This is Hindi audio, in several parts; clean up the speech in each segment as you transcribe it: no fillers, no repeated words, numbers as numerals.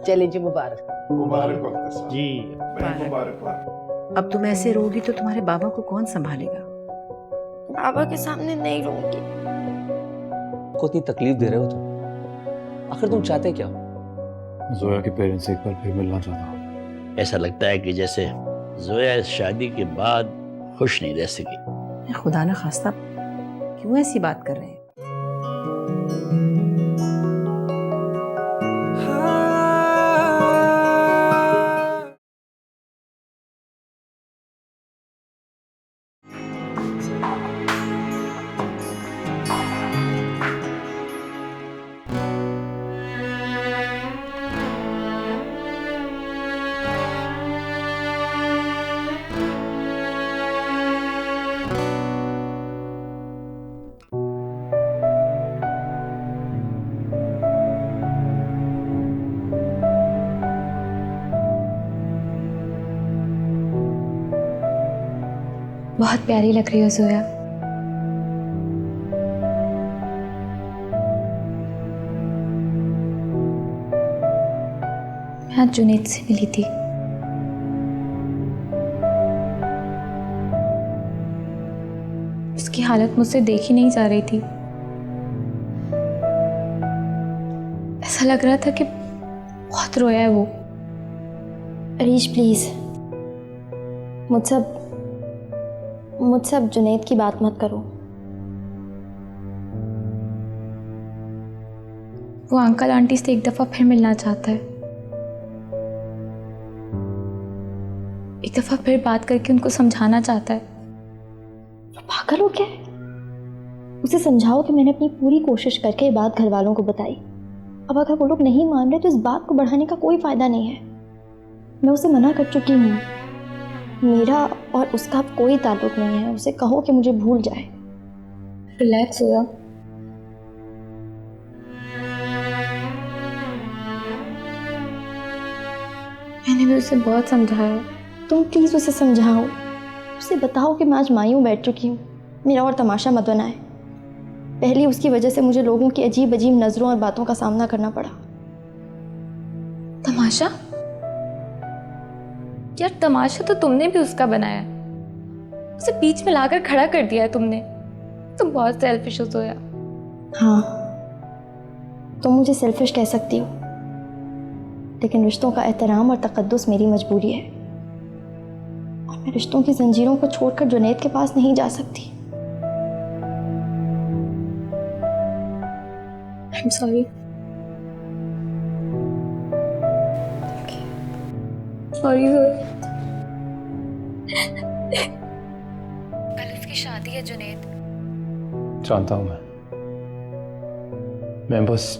चले जी, मुबारक मुबारक वक्त साहब। जी मुबारक। अब तुम ऐसे रोगी तो तुम्हारे बाबा को कौन संभालेगा? बाबा के सामने नहीं रोऊंगी। को इतनी तकलीफ दे रहे हो तुम, आखिर तुम चाहते क्या हो? जोया के पेरेंट्स एक बार फिर मिलना चाहता हूँ। ऐसा लगता है कि जैसे जोया इस शादी के बाद खुश नहीं रह सकी। खुदा न खास्ता क्यों ऐसी बात कर रहे हैं? बहुत प्यारी लग रही हो जोया। मैं आज जुनैद से मिली थी। उसकी हालत मुझसे देखी नहीं जा रही थी। ऐसा लग रहा था कि बहुत रोया है वो। अरीश प्लीज, मुझसे अब जुनैद की बात मत करो। वो अंकल आंटी से एक दफा फिर मिलना चाहता है। एक दफा फिर बात करके उनको समझाना चाहता है। पागल हो क्या? उसे समझाओ कि मैंने अपनी पूरी कोशिश करके ये बात घर वालों को बताई। अब अगर वो लोग नहीं मान रहे तो इस बात को बढ़ाने का कोई फायदा नहीं है। मैं उसे मना कर चुकी हूँ। मेरा और उसका अब कोई ताल्लुक नहीं है। उसे कहो कि मुझे भूल जाए। रिलैक्स हो जाओ। मैंने भी उसे बहुत समझाया। तुम प्लीज उसे समझाओ, उसे बताओ कि मैं आज मायूं बैठ चुकी हूँ। मेरा और तमाशा मत बनाए। पहली उसकी वजह से मुझे लोगों की अजीब अजीब नजरों और बातों का सामना करना पड़ा। तमाशा? यार तमाशा तो तुमने भी उसका बनाया। उसे बीच में लाकर खड़ा कर दिया है तुमने। तुम बहुत सेल्फिश हो जोया। हाँ, तुम मुझे सेल्फिश कह सकती हो, लेकिन रिश्तों का एहतराम और तकद्दुस मेरी मजबूरी है। और मैं रिश्तों की जंजीरों को छोड़कर जुनैद के पास नहीं जा सकती। I'm sorry. Sorry कल उसकी शादी है जुनैद। जानता हूँ मैं बस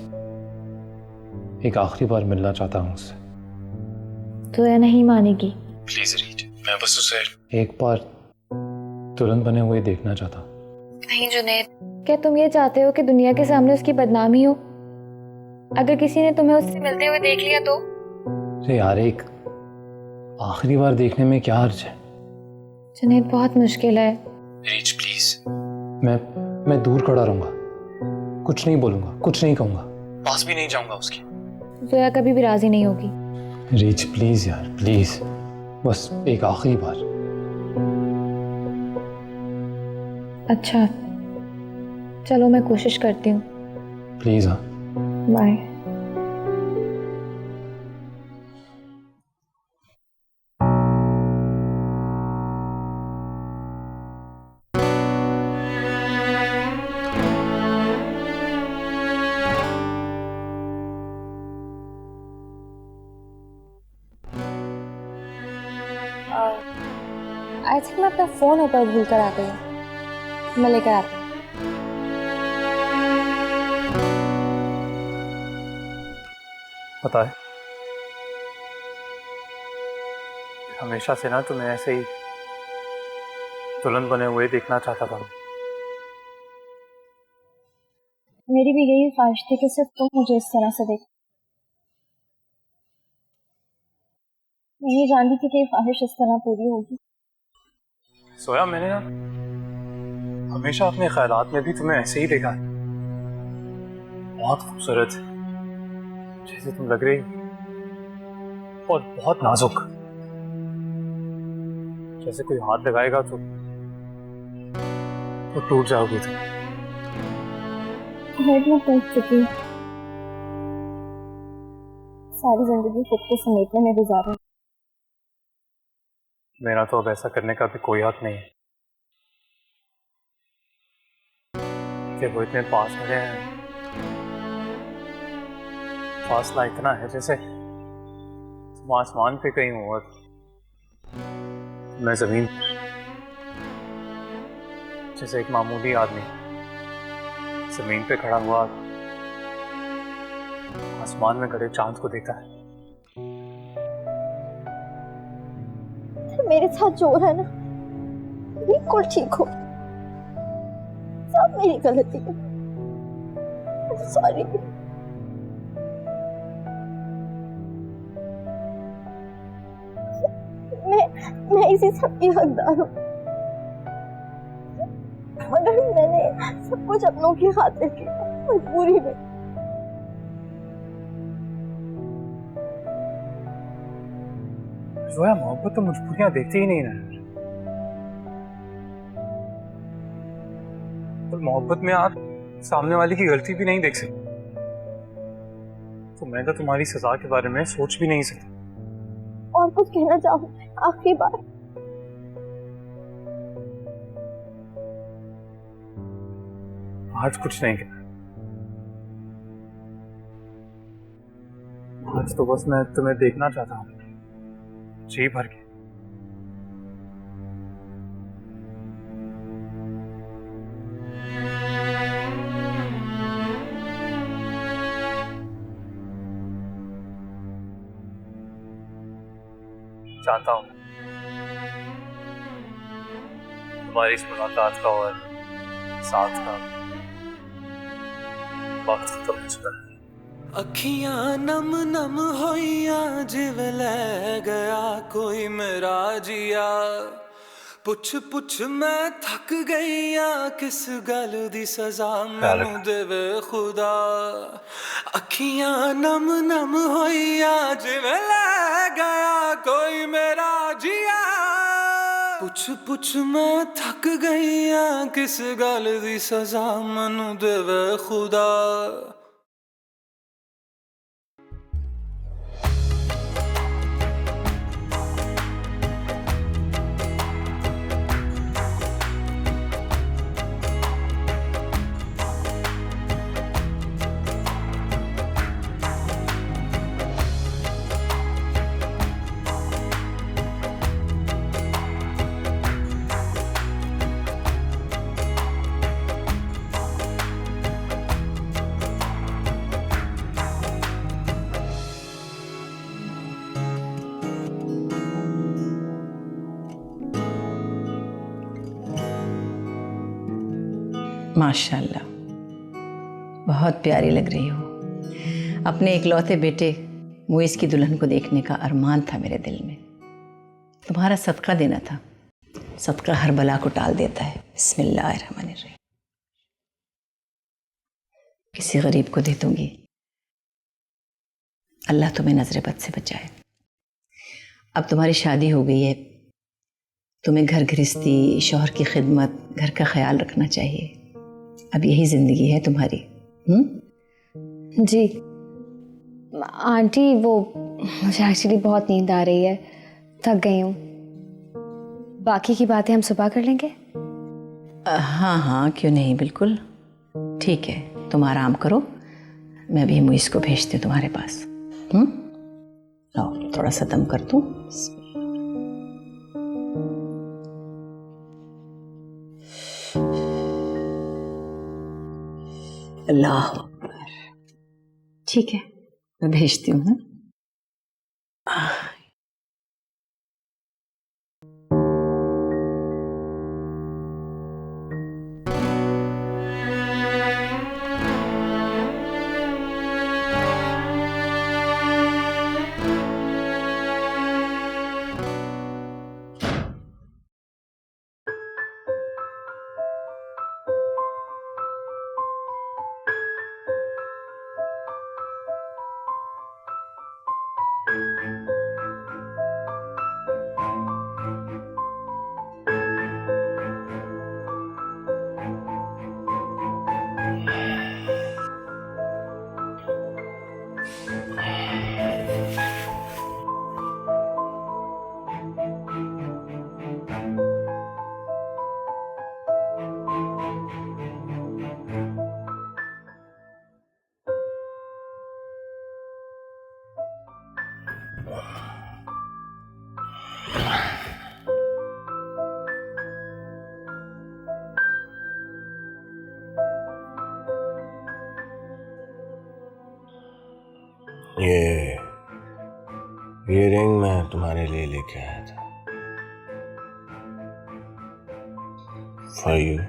एक आखिरी बार मिलना चाहता हूँ उससे। तो यह नहीं मानेगी। प्लीज रीच, मैं बस उसे एक बार दुल्हन बने हुए देखना चाहता हूँ। नहीं जुनैद, क्या तुम ये चाहते हो कि दुनिया के सामने उसकी बदनामी हो? अगर किसी ने तुम्हें उससे मिलते हुए देख लिया तो? अरे यार, एक आखिरी बार देखने में क्या हर्ज है? जुनैद बहुत मुश्किल है। रीच प्लीज, मैं दूर खड़ा रहूंगा, कुछ नहीं बोलूंगा, कुछ नहीं कहूंगा, पास भी नहीं जाऊंगा उसके। जोया कभी भी राजी नहीं होगी। रीच प्लीज यार, प्लीज, बस एक आखिरी बार। अच्छा चलो, मैं कोशिश करती हूँ। प्लीज। हाँ, बाय। आई थिंक मैं अपना फोन ऊपर भूल कर आ गई हूँ। मैं लेकर आती हूँ। पता है, हमेशा से ना तुम्हें ऐसे ही दुल्हन बने हुए देखना चाहता था। मेरी भी यही ख्वाहिश थी कि सिर्फ तुम मुझे इस तरह से देख। मैं नहीं जानती थी कि ये ख्वाहिश इस तरह पूरी होगी। सोया, मैंने ना हमेशा अपने ख्यालात में भी तुम्हें ऐसे ही देखा है। बहुत खूबसूरत, जैसे तुम लग रही और बहुत नाजुक, जैसे कोई हाथ लगाएगा तो टूट जाओगी तुम। मैं टूट चुकी हूँ, सारी जिंदगी खुद को समेटने में गुजारा। मेरा तो अब ऐसा करने का भी कोई हक नहीं है कि वो इतने पास खड़े हैं। फासला इतना है जैसे तुम आसमान पे कहीं हो और मैं जमीन। जैसे एक मामूली आदमी जमीन पे खड़ा हुआ आसमान में खड़े चांद को देखता है। मेरे साथ जो हो रहा है ना, बिल्कुल ठीक हो, सब मेरी गलती है। सॉरी। मैं इसी सब की हकदार हूँ, मगर मैंने सब कुछ अपनों की खातिर किया, मजबूरी में। जोया, मोहब्बत तो मजबूरियां देखती ही नहीं ना। और मोहब्बत में आप सामने वाले की गलती भी नहीं देख सकते, तो मैं तो तुम्हारी सजा के बारे में सोच भी नहीं सकता। और कुछ कहना चाहूँ आखिरी बार। आज कुछ नहीं कहना। आज तो बस मैं तुम्हें देखना चाहता हूँ जी भर के। चाहता हूँ तुम्हारी इस मुलाकात का और साथ का वक्त खत्म हो चुका है। अखियां नम नम होइया जिवें लै गया कोई मेरा जिया। पुछ पुछ मैं थक गईया किस गल दी सजा मैनू देवे खुदा। अखियां नम नम होइया जिवें लै गया कोई मेरा जिया। पुछ पुछ मैं थक गईया किस गल दी सजा मैनू देवे खुदा। माशाल्लाह, बहुत प्यारी लग रही हो। अपने इकलौते बेटे मुइज़ की दुल्हन को देखने का अरमान था मेरे दिल में। तुम्हारा सदका देना था। सदका हर बला को टाल देता है। बिस्मिल्लाहिर्रहमानिर्रहीम। किसी गरीब को दे दूंगी, अल्लाह तुम्हें नजर बद से बचाए। अब तुम्हारी शादी हो गई है, तुम्हें घर गृहस्थी, शौहर की खिदमत, घर का ख्याल रखना चाहिए। अब यही जिंदगी है तुम्हारी। जी आंटी, वो मुझे एक्चुअली बहुत नींद आ रही है, थक गई हूँ। बाकी की बातें हम सुबह कर लेंगे। हाँ हाँ, क्यों नहीं, बिल्कुल ठीक है। तुम आराम करो, मैं भी मुइज़ को भेजती हूँ तुम्हारे पास। लो थोड़ा सा दम कर दूँ। अल्लाह अकबर। ठीक है, मैं भेजती हूँ ना। ये ये रिंग मैं तुम्हारे लिए लेके आया था। For you.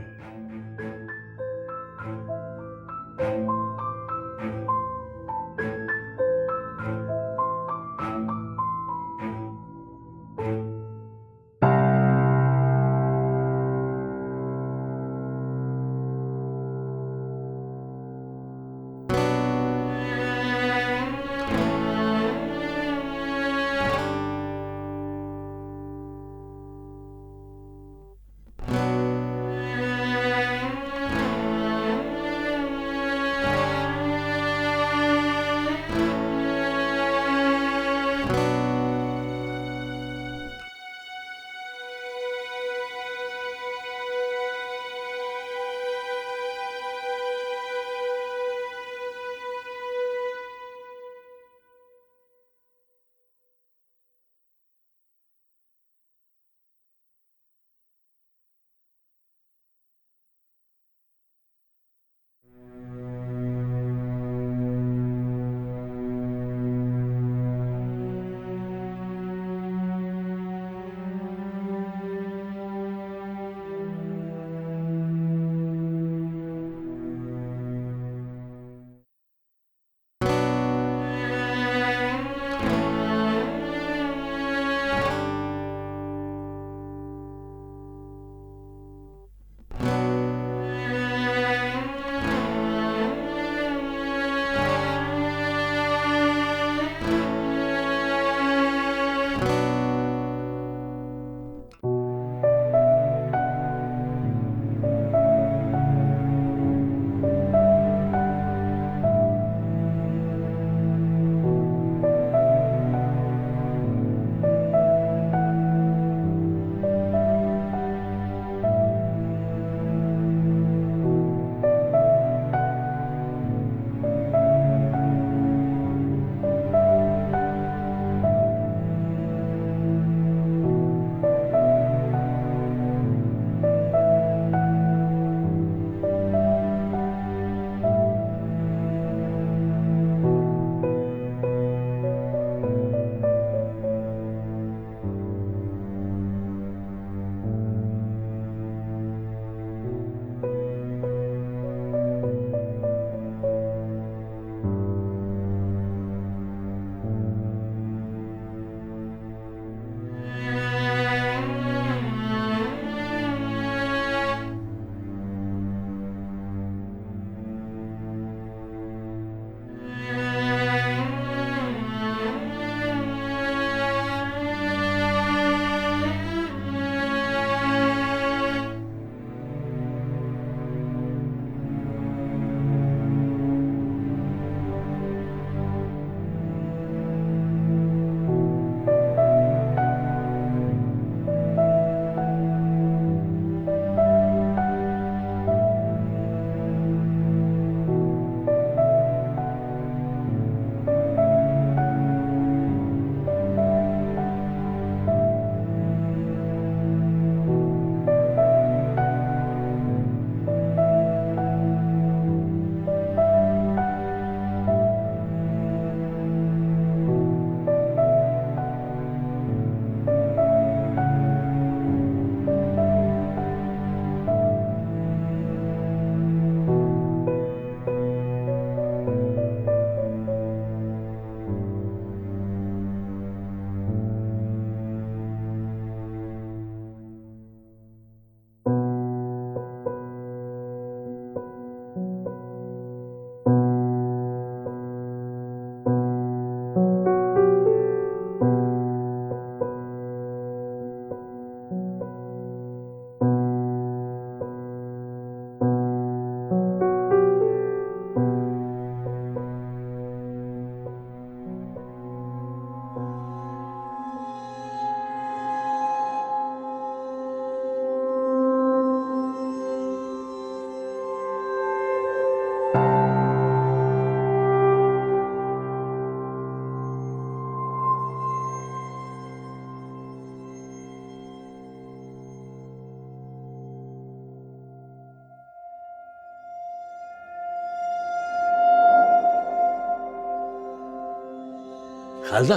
खालदा,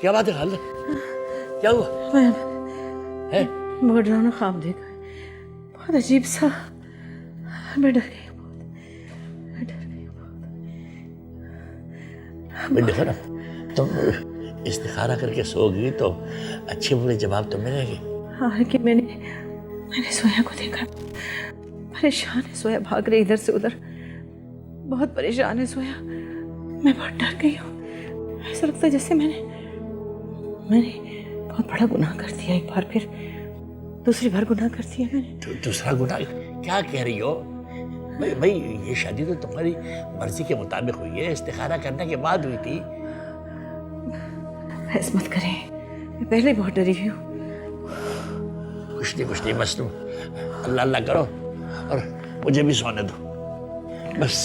क्या बात है खालदा? क्या हुआ? है? बहुत डरावना ख्वाब देखा, बहुत अजीब सा। मैं डर गई मैं देखो ना, तुम इस्तिखारा करके सोगी तो अच्छे बुरे जवाब तो मिलेंगे। हाँ, लेकिन मैंने सोया को देखा, परेशान है सोया, भाग रही इधर से उधर, बहुत परेशान है सोया। मैं बहुत डर गई हूँ, ऐसा लगता है जैसे मैंने बहुत बड़ा गुनाह कर दिया, एक बार फिर दूसरी बार गुनाह कर दिया मैंने। दूसरा गुनाह? क्या कह रही हो भाई? ये शादी तो तुम्हारी मर्जी के मुताबिक हुई है, इस्तिखारा करने के बाद हुई थी। बहस मत करें, मैं पहले बहुत डरी हुई हूँ। कुछ नहीं मसनू, अल्लाह अल्लाह करो और मुझे भी सोने दो बस।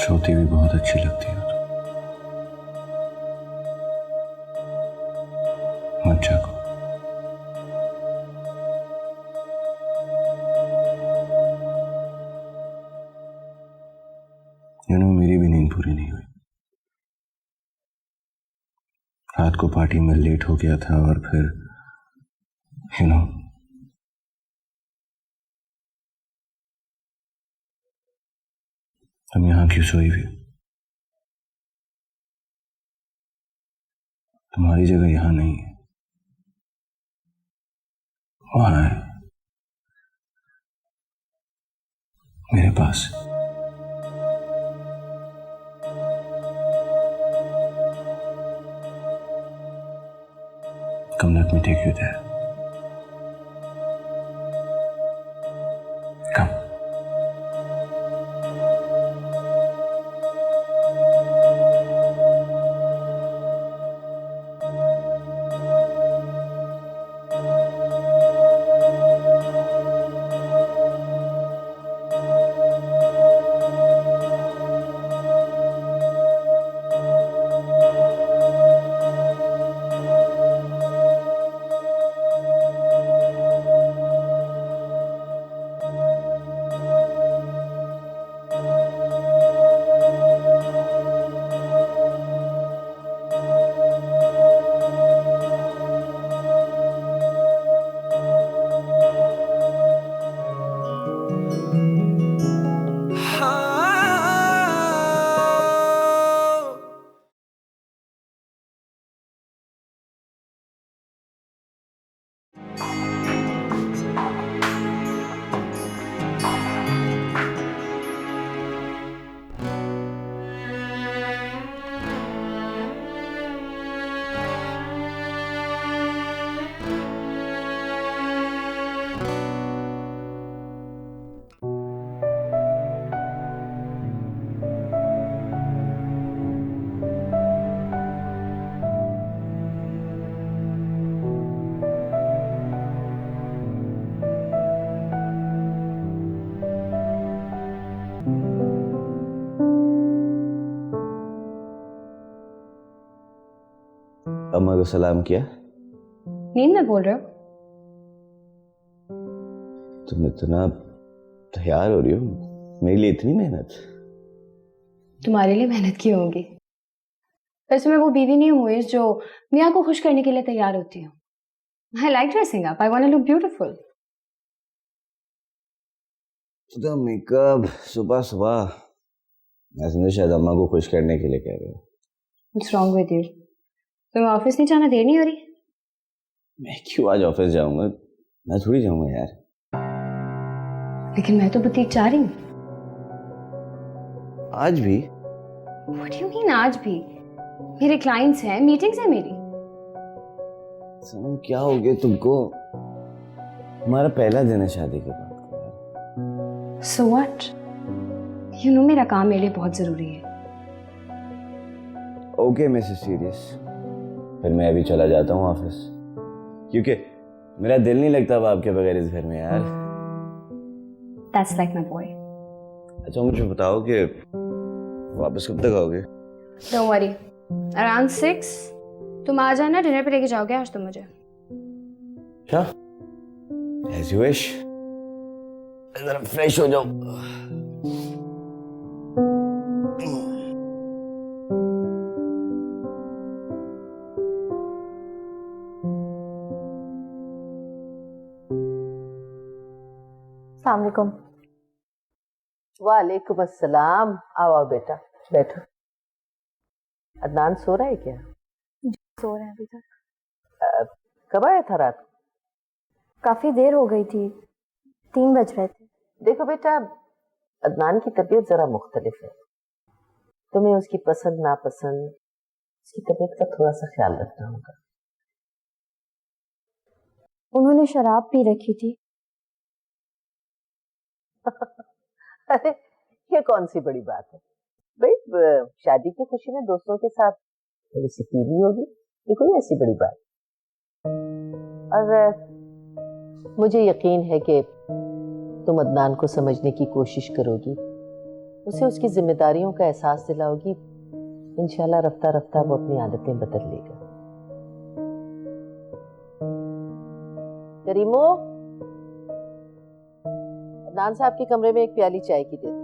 छोटी भी बहुत अच्छी लगती है तो अच्छा को। मेरी भी नींद पूरी नहीं हुई। रात को पार्टी में लेट हो गया था और फिर तुम यहां क्यों सोई हुई? तुम्हारी जगह यहां नहीं है, वहां है, मेरे पास। Come, let me take you there. Come. अम्मा को सलाम किया? नींद में बोल रहे हो? तुम इतना तैयार हो रही हो, मेरे लिए इतनी मेहनत? तुम्हारे लिए मेहनत की होगी। वैसे मैं वो बीवी नहीं हूँ मुइज़ जो मियाँ को खुश करने के लिए तैयार होती हूँ। I like dressing up. I want to look beautiful. तो मेकअप सुबह सुबह, मैं समझा शायद अम्मा को खुश करने के लिए कह रहे हो। What's wrong with you? तुम्हें ऑफिस नहीं जाना, देर नहीं हो रही? मैं क्यों आज ऑफिस जाऊंगा, मैं थोड़ी जाऊंगा यार। लेकिन मैं तो बुटीक जा रही हूँ। आज भी? What do you mean आज भी? मेरे क्लाइंट्स हैं, मीटिंग्स हैं मेरी। सनम क्या हो गया तुमको, हमारा पहला दिन है शादी के बाद। So what? You know मेरा काम मेरे लिए बहुत जरूरी है। ओके मिसेस सीरियस, फिर मैं अभी चला जाता हूँ ऑफिस, क्योंकि मेरा दिल नहीं लगता अब आपके बगैर इस घर में यार। That's like my boy. अच्छा मुझे बताओ कि वापस कब तक आओगे? Don't worry. Around 6 तुम आ जाना, डिनर पे लेके जाओगे आज तुम मुझे। क्या? As you wish. जरा फ्रेश हो जाओ। अस्सलाम वालेकुम। वालेकुम अस्सलाम। आओ आओ बेटा, बैठो। अदनान सो रहा है क्या? सो रहे हैं अभी तक। कब आया था रात को? काफी देर हो गई थी, 3 बज रहे थे। देखो बेटा, अदनान की तबीयत जरा मुख्तलिफ है, तुम्हें उसकी पसंद नापसंद, उसकी तबीयत का थोड़ा सा ख्याल रखना होगा। उन्होंने शराब पी रखी थी। अरे ये कौन सी बड़ी बात है भाई, शादी की खुशी में दोस्तों के साथ थोड़ी सी पी ली होगी, ये कोई ऐसी बड़ी बात। और मुझे यकीन है कि तुम अदनान को समझने की कोशिश करोगी, उसे उसकी जिम्मेदारियों का एहसास दिलाओगी, इंशाल्लाह रफ्ता रफ्ता वो अपनी आदतें बदल लेगा। करीमो, अदनान साहब के कमरे में एक प्याली चाय की दे दो।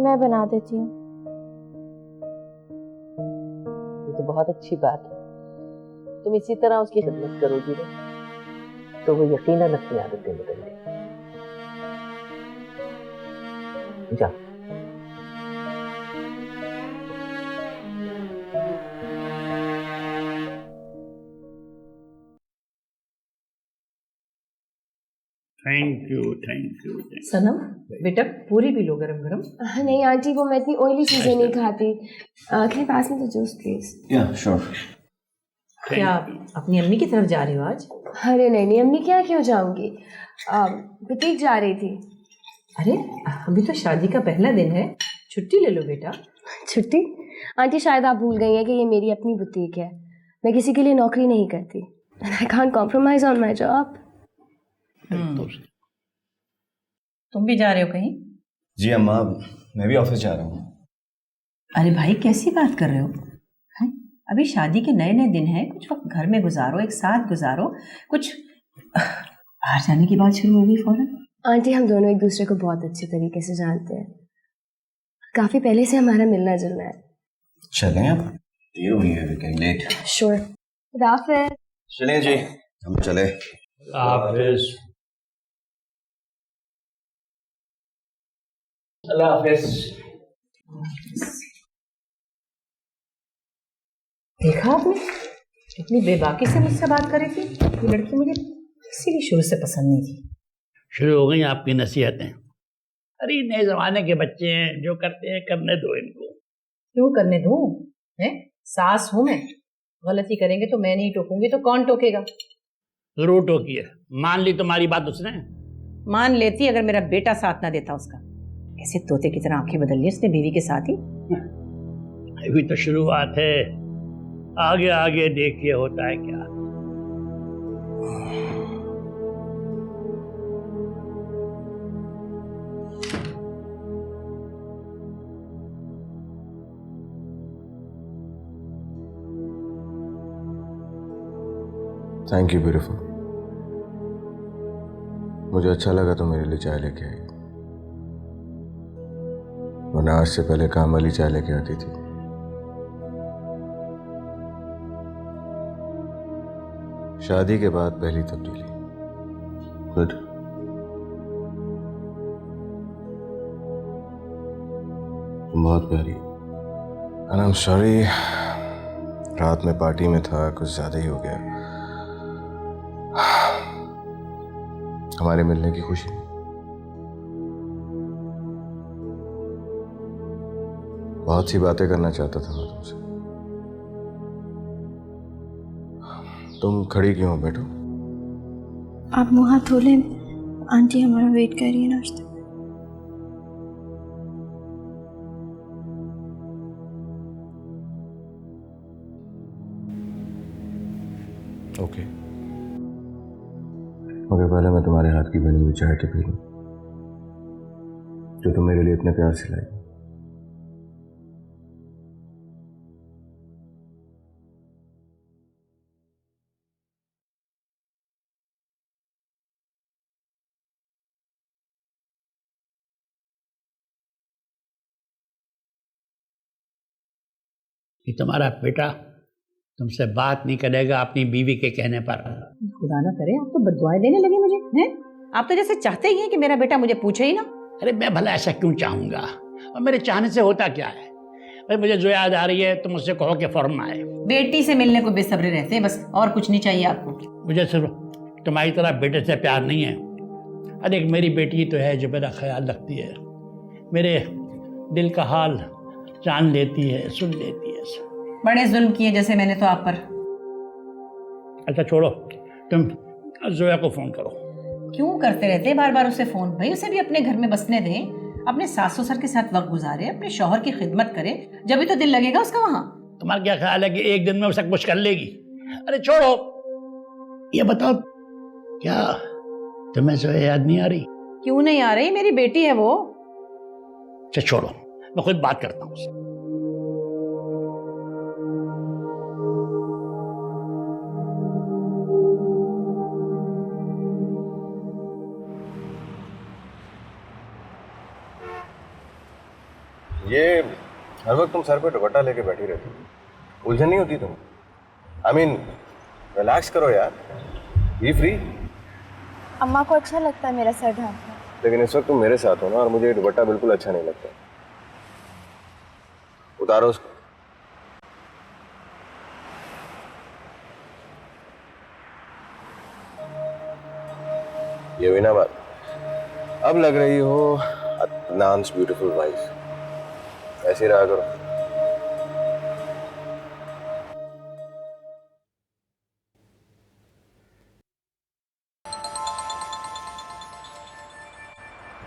मैं बना देती हूँ। ये तो बहुत अच्छी बात है, तुम इसी तरह उसकी खिदमत करोगी ना, तो वो यकीनन अपनी आदतें बदल लेगी। जा। Thank you thank you. Sanam बेटा पूरी भी लो गरम गरम। नहीं आंटी, वो मैं इतनी ऑयली चीजें नहीं खाती। के पास में तो जूस प्लीज। या श्योर। क्या अपनी अम्मी की तरफ जा रही हो आज? अरे नहीं नहीं अम्मी, क्या क्यों जाऊंगी, बुटीक जा रही थी। अरे अभी तो शादी का पहला दिन है, छुट्टी ले लो बेटा। छुट्टी? आंटी शायद आप भूल गई हैं कि ये मेरी अपनी बुटीक है, मैं किसी के लिए नौकरी नहीं करती। I can't compromise on my job. तुम भी जा रहे हो कहीं? जी अम्मा, मैं भी ऑफिस जा रहा हूँ। अरे भाई कैसी बात कर रहे हो हैं? अभी शादी के नए नए दिन है, कुछ वक्त घर में गुजारो, एक साथ गुजारो, कुछ बाहर जाने की बात शुरू हो गई फौरन। आंटी हम दोनों एक दूसरे को बहुत अच्छे तरीके से जानते हैं, काफी पहले से हमारा मिलना जुलना है। चलें अब, देर हुई है, कहीं लेट। श्योर। राफेल चलें जी, हम चले। हाफिज। अल्लाह हाफिज। देखा आपने इतनी बेबाकी से मुझसे बात करी थी। ये लड़की मुझे इसीलिए शुरू से पसंद नहीं थी। शुरू हो गई आपकी नसीहतें। अरे नए जमाने के बच्चे हैं, जो करते हैं करने दो इनको। क्यों करने दूं? हैं? सास हूं मैं, गलती करेंगे तो मैं नहीं टोकूंगी तो कौन टोकेगा? जरूर टोकी है, मान ली तुम्हारी बात उसने। मान लेती अगर मेरा बेटा साथ ना देता उसका। ऐसे तोते की तरह आंखें बदल ली उसने बीवी के साथ ही। अभी तो शुरुआत है, आगे आगे देखिए होता है क्या। थैंक यू ब्यूटीफुल, मुझे अच्छा लगा तो मेरे लिए चाय लेके आई, वरना आज से पहले काम वाली चाय लेके आती थी। शादी के बाद पहली तब्दीली। गुड। तुम बहुत प्यारी हो। And I'm sorry, रात में पार्टी में था, कुछ ज्यादा ही हो गया। हमारे मिलने की खुशी। बहुत सी बातें करना चाहता था मैं तुमसे। तुम खड़ी क्यों हो? बैठो। आप मुँह हाथ धो लें, आंटी हमारा वेट कर रही है नाश्ते में। ओके। मगर पहले मैं तुम्हारे हाथ की बनी हुई चाय तो पी लूं, जो तुम मेरे लिए इतने प्यार से लाई। कि तुम्हारा बेटा तुमसे बात नहीं करेगा अपनी बीवी के कहने पर। खुदा ना करे आप तो बददुआएं देने लगे मुझे हैं। आप तो जैसे चाहते ही हैं कि मेरा बेटा मुझे पूछे ही ना। अरे मैं भला ऐसा क्यों चाहूंगा, और मेरे चाहने से होता क्या है? भाई मुझे जो याद आ रही है तुम मुझसे कहो कि फौरन आए। बेटी से मिलने को बेसब्रे रहते हैं बस, और कुछ नहीं चाहिए आपको। मुझे सिर्फ तुम्हारी तरह बेटे से प्यार नहीं है। अरे एक मेरी बेटी तो है जो मेरा ख्याल रखती है, मेरे दिल का हाल जान लेती है, सुन लेती है। बड़े जुल्म किए जैसे मैंने तो आप पर। अच्छा छोड़ो, तुम जोया को फोन करो। क्यों करते रहते हैं बार बार उसे फोन? भाई उसे भी अपने घर में बसने दें, अपने सास ससुर के साथ वक्त गुजारे, अपने शौहर की खिदमत करे, जब भी तो दिल लगेगा उसका वहाँ। तुम्हारा क्या ख्याल है कि एक दिन में वो सब कुछ कर लेगी? अरे छोड़ो, ये बताओ क्या तुम्हें जोया याद नहीं आ रही? क्यों नहीं आ रही? मेरी बेटी है वो। अच्छा छोड़ो, मैं खुद बात करता हूँ उससे। ये हर वक्त तुम सर पे दुपट्टा लेके बैठी रहती हो, उलझन नहीं होती तुम? I mean, रिलैक्स करो यार, बी फ्री। अम्मा को अच्छा लगता है मेरा सर ढांकना, लेकिन इस वक्त तुम मेरे साथ हो ना, और मुझे ये दुपट्टा बिल्कुल अच्छा नहीं लगता। उतारो उसको। ये हुई ना बात। अब लग रही हो अदनान्स ब्यूटीफुल वाइफ। ऐसे रहा करो।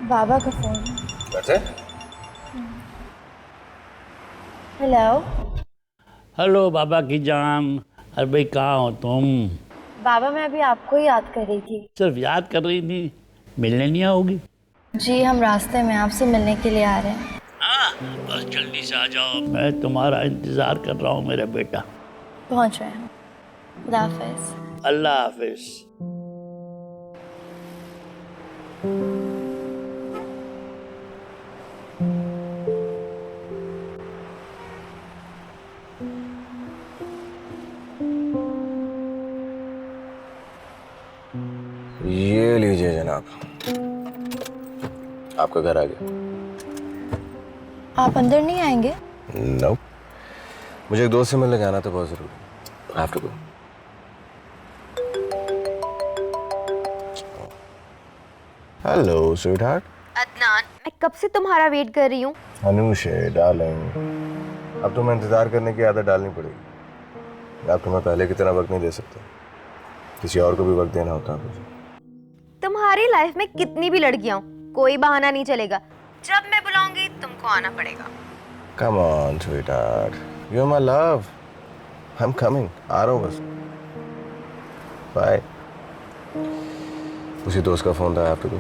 बाबा का फोन। वैसे? हेलो। हेलो बाबा की जान। अरे भाई कहाँ हो तुम? बाबा मैं अभी आपको ही याद कर रही थी। सिर्फ याद कर रही थी, मिलने नहीं आओगी? जी हम रास्ते में आपसे मिलने के लिए आ रहे हैं। हाँ बस जल्दी से आ जाओ, मैं तुम्हारा इंतजार कर रहा हूँ मेरा बेटा। पहुंच रहे हैं। खुदा हाफिज। अल्लाह हाफिज। ये लीजिए जनाब, आपका घर आ गया। आप अंदर नहीं आएंगे? नो, मुझे एक दोस्त से मिलने जाना था, बहुत जरूरी। I have to go. Hello sweetheart. Adnan, मैं कब से तुम्हारा वेट कर रही हूँ। अनुशे डार्लिंग, अब तुम्हें इंतजार करने की आदत डालनी पड़ेगी। अब तुम्हें पहले की तरह वक्त नहीं दे सकते, किसी और को भी वक्त देना होता है मुझे। तुम्हारी लाइफ में कितनी भी लड़कियां हो, कोई बहाना नहीं चलेगा। जब मैं बुलाऊंगी तुमको आना पड़ेगा। Come on, sweetheart. You're my love. I'm coming. आ रहा हूँ बस। Bye. उसी दोस्त का फोन था, I have to go.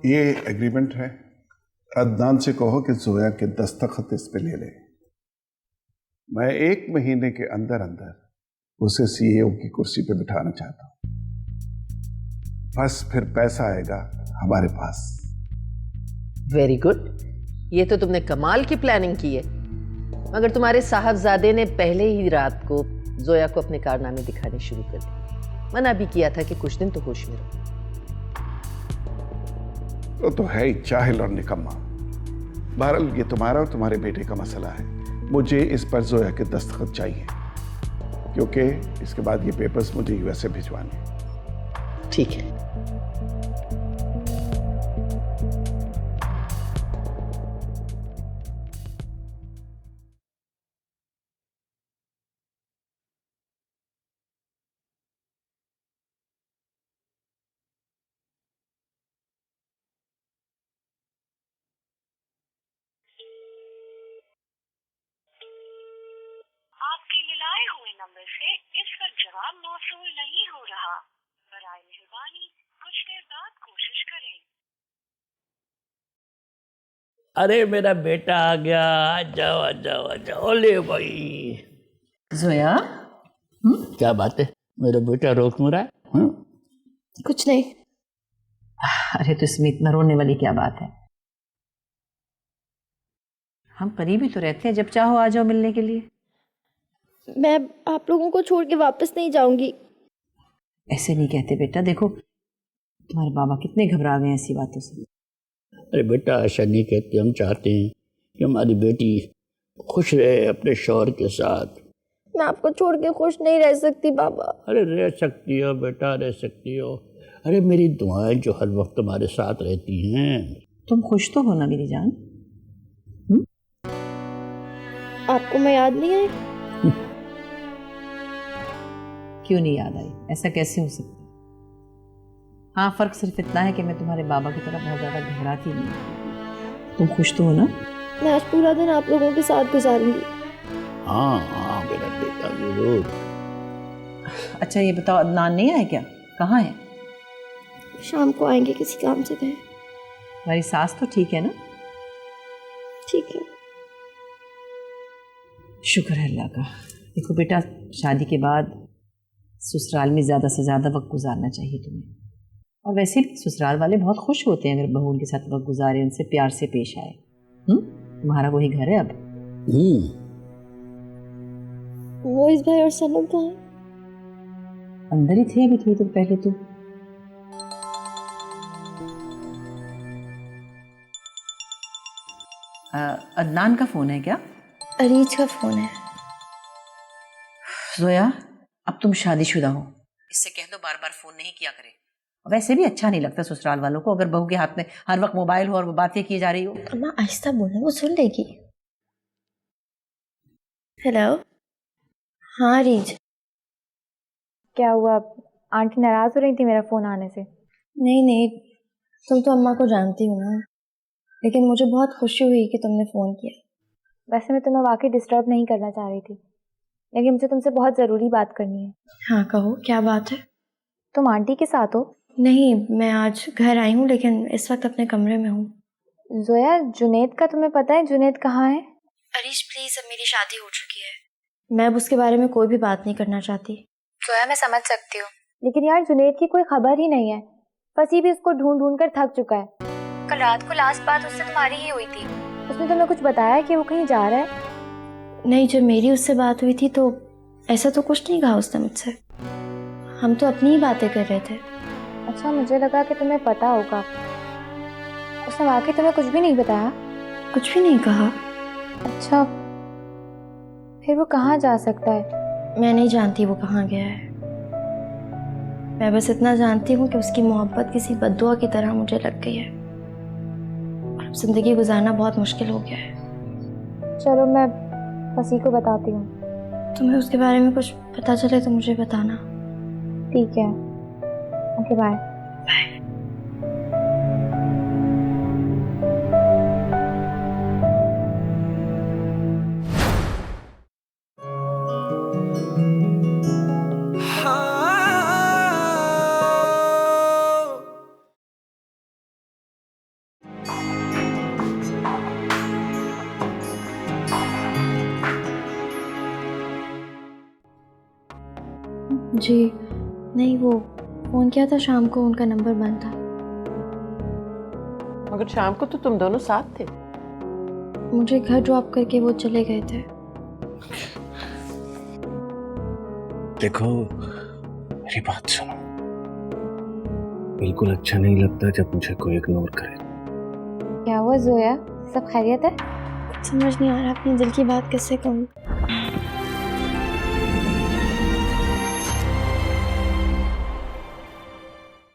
ये एग्रीमेंट है, अदनान से कहो कि जोया के दस्तखत इस पे ले ले। मैं 1 महीने के अंदर अंदर उसे सीईओ की कुर्सी पे बिठाना चाहता हूं। बस फिर पैसा आएगा हमारे पास। वेरी गुड, ये तो तुमने कमाल की प्लानिंग की है। मगर तुम्हारे साहबजादे ने पहले ही रात को जोया को अपने कारनामे दिखाने शुरू कर दिए। मना भी किया था कि कुछ दिन तो होश में रहो। वो तो है ही जाहिल और निकम्मा। बहरहाल ये तुम्हारा और तुम्हारे बेटे का मसला है। मुझे इस पर जोया के दस्तखत चाहिए, क्योंकि इसके बाद ये पेपर्स मुझे यूएसए भिजवाने हैं। ठीक है। आपके मिलाए हुए नंबर से इस पर जवाब मौसूल नहीं हो रहा। बराए मेहरबानी कुछ देर बाद कोशिश करें। अरे मेरा बेटा आ गया, आ जाओ आ जाओ आ जाओ। ले भाई, जोया, क्या बात है, मेरा बेटा रो क्यों रहा है? कुछ नहीं। अरे तो इसमें इतना रोने वाली क्या बात है? हम करीब ही तो रहते हैं, जब चाहो आ जाओ मिलने के लिए। मैं आप लोगों को छोड़ के वापस नहीं जाऊंगी। ऐसे नहीं कहते बेटा, देखो तुम्हारे बाबा कितने घबरा गए हैं ऐसी बातों से। अरे बेटा ऐसा नहीं कहते, हम चाहते हैं कि हमारी बेटी खुश रहे अपने शौहर के साथ। मैं आपको छोड़ के खुश नहीं रह सकती बाबा। अरे रह सकती हो बेटा, रह सकती हो। अरे मेरी दुआएं जो हर वक्त तुम्हारे साथ रहती हैं। तुम खुश तो हो ना मेरी जान? आपको मैं याद नहीं आई? क्यों नहीं याद आई? ऐसा कैसे हो सकता? हाँ, फर्क सिर्फ इतना है कि मैं तुम्हारे बाबा की तरह बहुत ज्यादा घबराती नहीं। तुम खुश तो हो ना? मैं आज पूरा दिन आप लोगों के साथ गुजारूंगी। हाँ हाँ मेरा बेटा जरूर। अच्छा ये बताओ, अदनान नहीं आया क्या? कहाँ है? शाम को आएंगे, किसी काम से गए। तुम्हारी सास तो ठीक है ना? ठीक है। शुक्र है अल्लाह का। देखो बेटा, शादी के बाद ससुराल में ज़्यादा से ज़्यादा वक्त गुजारना चाहिए तुम्हें। और वैसे भी ससुराल वाले बहुत खुश होते हैं अगर बहू उनके साथ वक्त गुजारे, उनसे प्यार से पेश आए। तुम्हारा वही घर है अब। वो इस भाई और सनम कहाँ है? अंदर ही थे अभी थोड़ी देर पहले तो। अदनान का फोन है क्या? अरीज का फोन है। जोया, अब तुम शादीशुदा हो, इससे कह दो बार बार फोन नहीं किया करे। वैसे भी अच्छा नहीं लगता ससुराल वालों को अगर बहू के हाथ में हर वक्त मोबाइल हो और वो बातें की जा रही हो। अम्मा आहिस्ता बोलना, वो सुन लेगी। हेलो। हाँ अरीज। क्या हुआ, आंटी नाराज हो रही थी मेरा फोन आने से? नहीं नहीं, तुम तो अम्मा को जानती हो ना, लेकिन मुझे बहुत खुशी हुई कि तुमने फ़ोन किया। वैसे मैं तुम्हें वाकई डिस्टर्ब नहीं करना चाह रही थी, लेकिन मुझे तुमसे बहुत ज़रूरी बात करनी है। हाँ कहो, क्या बात है? तुम आंटी के साथ हो? नहीं, मैं आज घर आई हूँ, लेकिन इस वक्त अपने कमरे में हूँ। जोया, जुनैद का तुम्हें पता है? जुनैद कहाँ है? अरीज प्लीज़, अब मेरी शादी हो चुकी है, मैं अब उसके बारे में कोई भी बात नहीं करना चाहती। जोया मैं समझ सकती हूँ, लेकिन यार जुनैद की कोई खबर ही नहीं है। फसी भी उसको ढूंढ ढूंढ कर थक चुका है। कल रात को लास्ट बात उससे तुम्हारी ही हुई थी। उसने तुम्हें कुछ बताया कि वो कहीं जा रहा है? नहीं, जब मेरी उससे बात हुई थी तो ऐसा तो कुछ नहीं कहा उसने मुझसे। हम तो अपनी ही बातें कर रहे थे। अच्छा, मुझे लगा कि तुम्हें पता होगा। उसने वाकई तुम्हें कुछ भी नहीं बताया? कुछ भी नहीं कहा। अच्छा, फिर वो कहाँ जा सकता है? मैं नहीं जानती वो कहाँ गया है। मैं बस इतना जानती हूँ कि उसकी मोहब्बत किसी बद्दुआ की तरह मुझे लग गई है। अब जिंदगी गुजारना बहुत मुश्किल हो गया है। चलो मैं फसी को बताती हूँ। तुम्हें उसके बारे में कुछ पता चले तो मुझे बताना। ठीक है, ओके बाय। जी नहीं, वो फ़ोन किया था शाम को, उनका नंबर बंद था। मगर शाम को तो तुम दोनों साथ थे। मुझे घर ड्रॉप करके वो चले गए थे। देखो मेरी बात सुनो, बिल्कुल अच्छा नहीं लगता जब मुझे कोई इग्नोर करे। क्या हुआ जोया, सब खैरियत है? समझ नहीं आ रहा अपने दिल की बात कैसे कहूँ।